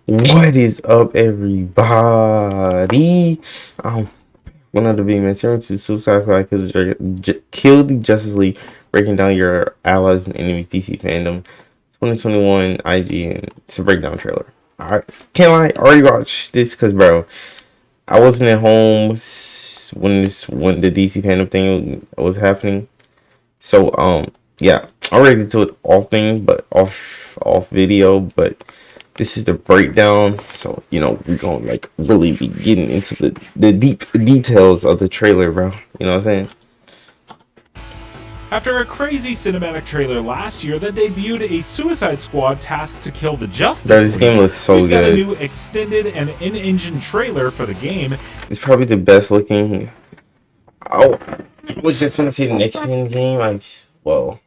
What is up, everybody? One of the big men to Suicide Squad kill the Justice League, breaking down your allies and enemies DC fandom 2021 IG and it's a breakdown trailer. I can't lie, I already watched this because bro, I wasn't at home when the DC fandom thing was happening. So yeah, I already did it off thing, but off video, but this is the breakdown. So, we're gonna like really be getting into the deep details of the trailer, bro. You know what I'm saying? After a crazy cinematic trailer last year that debuted a Suicide Squad tasked to kill the Justice Bro, this League, game looks so we've got a good. new extended and in-engine trailer for the game. It's probably the best looking. Oh, I was just gonna say the next gen game. Well,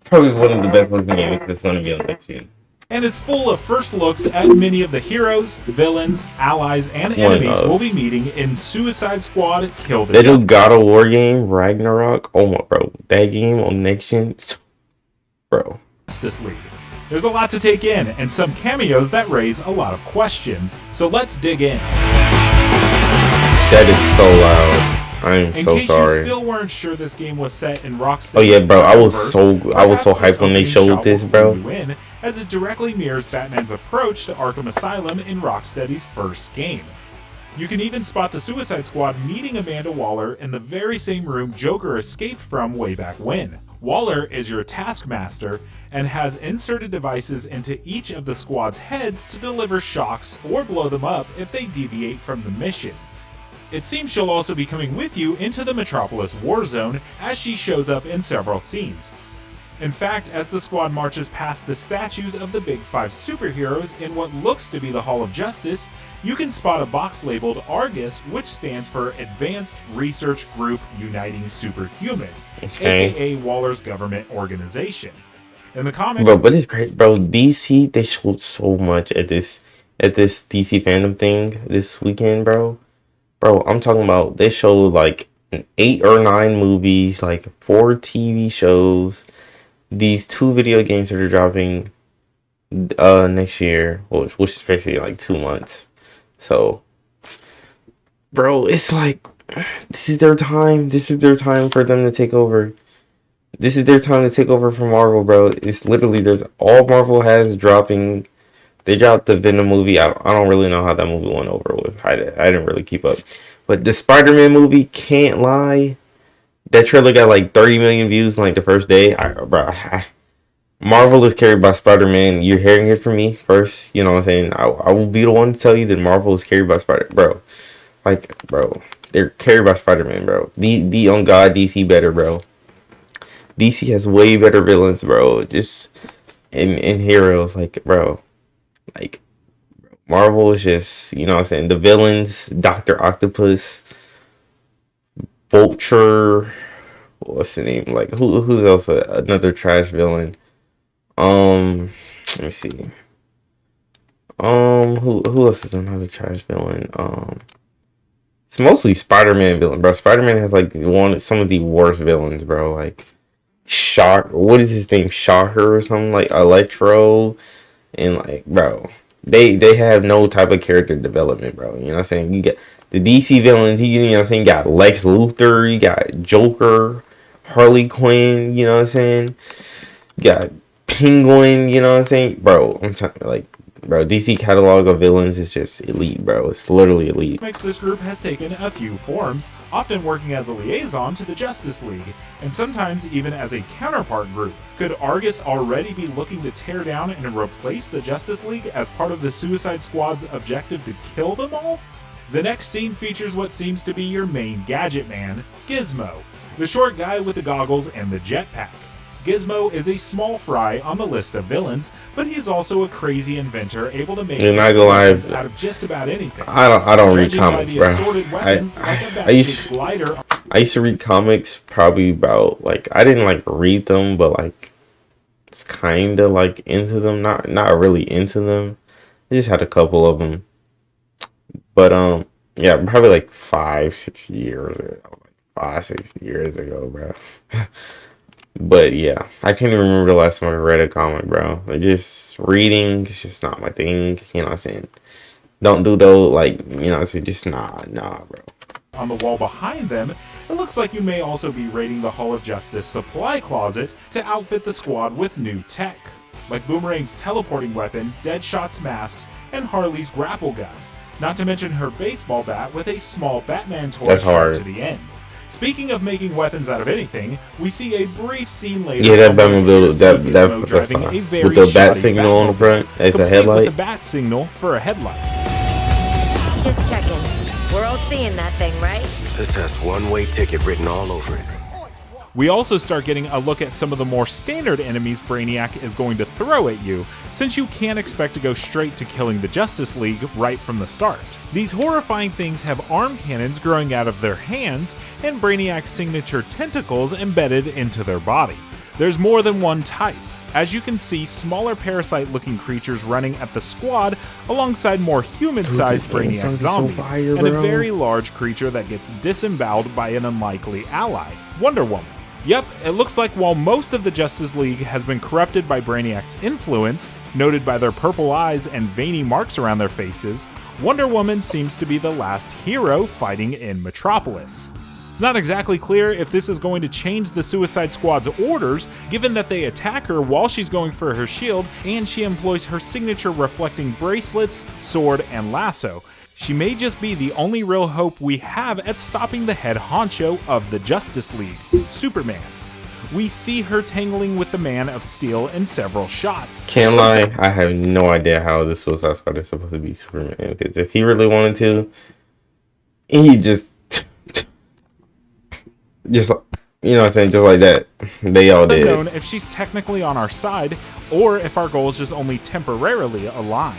probably one of the best looking games that's gonna be on next gen. And it's full of first looks at many of the heroes, villains, allies, and enemies we'll be meeting in Suicide Squad Kill the That new Justice. God of War game, Ragnarok. Oh my, bro, that game on next gen, bro. Justice League. There's a lot to take in, and some cameos that raise a lot of questions. So let's dig in. That is so loud. I'm in so case sorry. You still weren't sure this game was set in Rocksteady's Oh yeah, bro. I was so hyped when they showed showed this, bro. In, as it directly mirrors Batman's approach to Arkham Asylum in Rocksteady's first game. You can even spot the Suicide Squad meeting Amanda Waller in the very same room Joker escaped from way back when. Waller is your taskmaster and has inserted devices into each of the squad's heads to deliver shocks or blow them up if they deviate from the mission. It seems she'll also be coming with you into the Metropolis war zone as she shows up in several scenes. In fact, as the squad marches past the statues of the big five superheroes in what looks to be the Hall of Justice, you can spot a box labeled Argus, which stands for Advanced Research Group Uniting Superhumans, aka Waller's government organization. In the comics, bro, but it's great, bro. DC, they showed so much at this DC fandom thing this weekend, bro. Bro, I'm talking about they showed like 8 or 9 movies, like 4 TV shows, these 2 video games that are dropping next year, which is basically like 2 months. So, bro, it's like this is their time. This is their time for them to take over. This is their time to take over from Marvel, bro. It's literally there's all Marvel has dropping. They dropped the Venom movie. I don't really know how that movie went over with. I didn't really keep up. But the Spider-Man movie, can't lie. That trailer got like 30 million views in like the first day. Marvel is carried by Spider-Man. You're hearing it from me first. You know what I'm saying? I will be the one to tell you that Marvel is carried by Spider-Man. Bro. Like, bro. They're carried by Spider-Man, bro. The on God, DC better, bro. DC has way better villains, bro. Just in heroes, like, bro. Like, Marvel is just, you know what I'm saying? The villains, Dr. Octopus, Vulture, what's the name? Like, who's else another trash villain? Let me see. Who else is another trash villain? It's mostly Spider-Man villain, bro. Spider-Man has like some of the worst villains, bro. Like, what is his name? Shocker or something, like Electro, and like, bro. They have no type of character development, bro. You know what I'm saying? You got the DC villains, you know what I'm saying? You got Lex Luthor, you got Joker, Harley Quinn, you know what I'm saying? You got Penguin, you know what I'm saying? Bro, I'm talking like, bro, DC catalog of villains is just elite, bro. It's literally elite. This group has taken a few forms, often working as a liaison to the Justice League, and sometimes even as a counterpart group. Could Argus already be looking to tear down and replace the Justice League as part of the Suicide Squad's objective to kill them all? The next scene features what seems to be your main gadget man, Gizmo, the short guy with the goggles and the jetpack. Gizmo is a small fry on the list of villains, but he is also a crazy inventor able to make weapons out of just about anything. I don't read comics, bro. I used to read comics probably about, like, I didn't like read them, but like it's kind of like into them, not really into them. I just had a couple of them, but yeah, probably like 5-6 years ago, 5-6 years ago, bro. But yeah, I can't even remember the last time I read a comic, bro. Like, just reading is just not my thing. You know what I'm saying? Don't do those, like, you know what I'm saying? Just nah, bro. On the wall behind them, it looks like you may also be raiding the Hall of Justice supply closet to outfit the squad with new tech, like Boomerang's teleporting weapon, Deadshot's masks, and Harley's grapple gun. Not to mention her baseball bat with a small Batman toy That's strapped hard. to the end. Speaking of making weapons out of anything, we see a brief scene later. Yeah, that Batmobile, driving that a very with the bat shoddy signal on the Batmobile, front as a complete headlight. with a bat signal for a headlight. Just checking. We're all seeing that thing, right? This has one-way ticket written all over it. We also start getting a look at some of the more standard enemies Brainiac is going to throw at you, since you can't expect to go straight to killing the Justice League right from the start. These horrifying things have arm cannons growing out of their hands, and Brainiac's signature tentacles embedded into their bodies. There's more than one type. As you can see, smaller parasite-looking creatures running at the squad alongside more human-sized Brainiac zombies, and a very large creature that gets disemboweled by an unlikely ally, Wonder Woman. Yep, it looks like while most of the Justice League has been corrupted by Brainiac's influence, noted by their purple eyes and veiny marks around their faces, Wonder Woman seems to be the last hero fighting in Metropolis. It's not exactly clear if this is going to change the Suicide Squad's orders, given that they attack her while she's going for her shield, and she employs her signature reflecting bracelets, sword, and lasso. She may just be the only real hope we have at stopping the head honcho of the Justice League, Superman. We see her tangling with the Man of Steel in several shots. Can't lie, I have no idea how the Suicide Squad is supposed to be Superman. Because if he really wanted to, he just you know what I'm saying, just like that. They all did. Unknown if she's technically on our side, or if our goals just only temporarily align.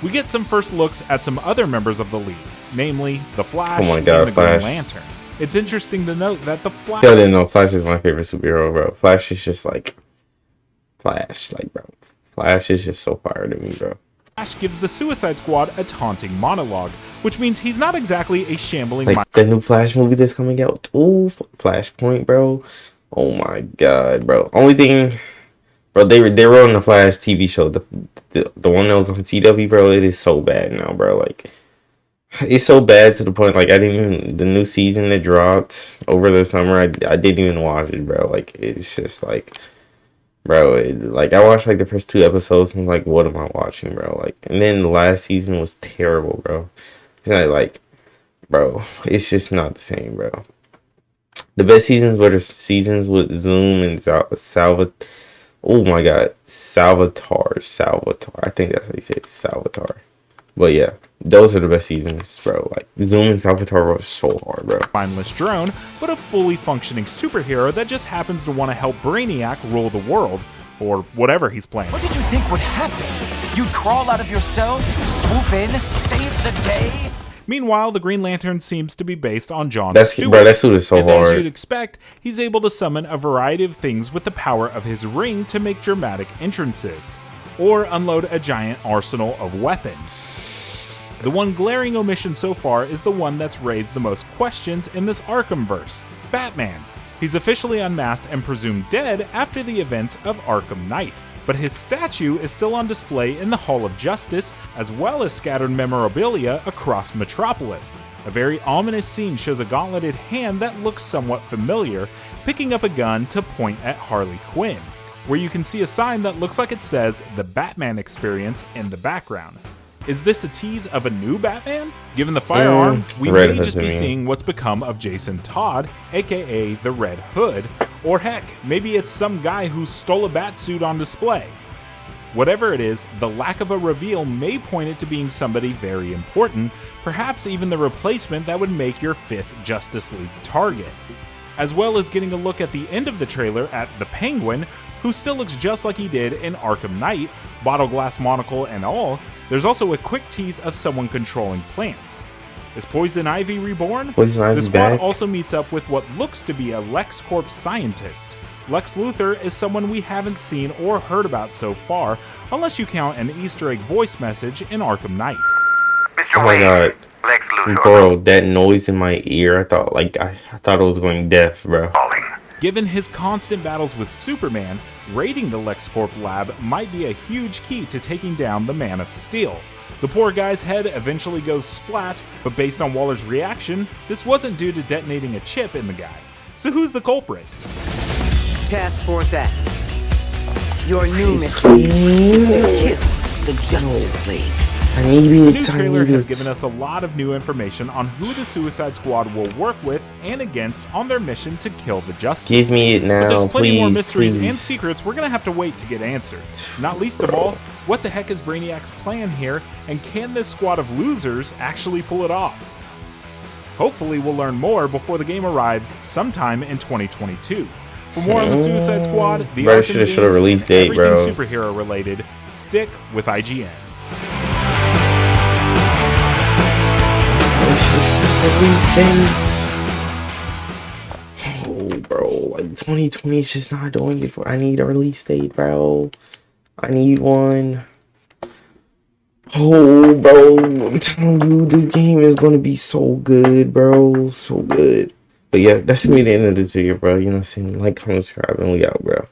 We get some first looks at some other members of the League, namely the Flash and the Flash. Green Lantern. It's interesting to note that the Flash... Y'all didn't know Flash is my favorite superhero, bro. Flash is just like... Flash, like, bro. Flash is just so fire to me, bro. Flash gives the Suicide Squad a taunting monologue, which means he's not exactly a shambling... Like, the new Flash movie that's coming out. Ooh, Flashpoint, bro. Oh my god, bro. Only thing... Bro, they were on the Flash TV show. The one that was on CW, bro, it is so bad now, bro. Like, it's so bad to the point, like, I didn't even... The new season that dropped over the summer, I didn't even watch it, bro. Like, it's just, like... Bro, like, I watched, like, the first 2 episodes, and I'm like, what am I watching, bro? Like, and then the last season was terrible, bro. And like, bro, it's just not the same, bro. The best seasons were the seasons with Zoom and Salvatore. Oh my god, Salvatore. I think that's how you say it, Salvatore. But yeah, those are the best seasons, bro. Like, Zoom and Salvatore were so hard, bro. Mindless drone, but a fully functioning superhero that just happens to want to help Brainiac rule the world, or whatever he's playing. What did you think would happen? You'd crawl out of yourselves, swoop in, save the day? Meanwhile, the Green Lantern seems to be based on John Stewart. Bro, that suit is so and hard. as you'd expect, he's able to summon a variety of things with the power of his ring to make dramatic entrances, or unload a giant arsenal of weapons. The one glaring omission so far is the one that's raised the most questions in this Arkhamverse, Batman. He's officially unmasked and presumed dead after the events of Arkham Knight, but his statue is still on display in the Hall of Justice, as well as scattered memorabilia across Metropolis. A very ominous scene shows a gauntleted hand that looks somewhat familiar, picking up a gun to point at Harley Quinn, where you can see a sign that looks like it says The Batman Experience in the background. Is this a tease of a new Batman? Given the firearm, we may just be seeing what's become of Jason Todd, aka the Red Hood, or heck, maybe it's some guy who stole a batsuit on display. Whatever it is, the lack of a reveal may point it to being somebody very important, perhaps even the replacement that would make your 5th Justice League target. As well as getting a look at the end of the trailer at the Penguin, who still looks just like he did in Arkham Knight, bottle glass monocle and all. There's also a quick tease of someone controlling plants. Is Poison Ivy reborn? The squad also meets up with what looks to be a LexCorp scientist. Lex Luthor is someone we haven't seen or heard about so far, unless you count an Easter egg voice message in Arkham Knight. Oh my god, bro, that noise in my ear, I thought it was going deaf, bro. Given his constant battles with Superman, raiding the LexCorp lab might be a huge key to taking down the Man of Steel. The poor guy's head eventually goes splat, but based on Waller's reaction, this wasn't due to detonating a chip in the guy. So who's the culprit? Task Force X. Your new mission is to kill the Justice League. The new trailer has given us a lot of new information on who the Suicide Squad will work with and against on their mission to kill the Justice League. Give me it now, but there's plenty more mysteries please. and secrets we're gonna have to wait to get answered. Not least of all, what the heck is Brainiac's plan here, and can this squad of losers actually pull it off? Hopefully we'll learn more before the game arrives sometime in 2022. For more on the Suicide Squad, the Bro, Arkham shoulda games, released and date, everything bro. superhero related, stick with IGN. Oh, bro, like 2020 is just not doing it for. I need a release date, bro. I need one. Oh, bro, I'm telling you, this game is gonna be so good, bro, so good. But yeah, that's gonna be the end of this video, bro. You know what I'm saying? Like, comment, subscribe, and we out, bro.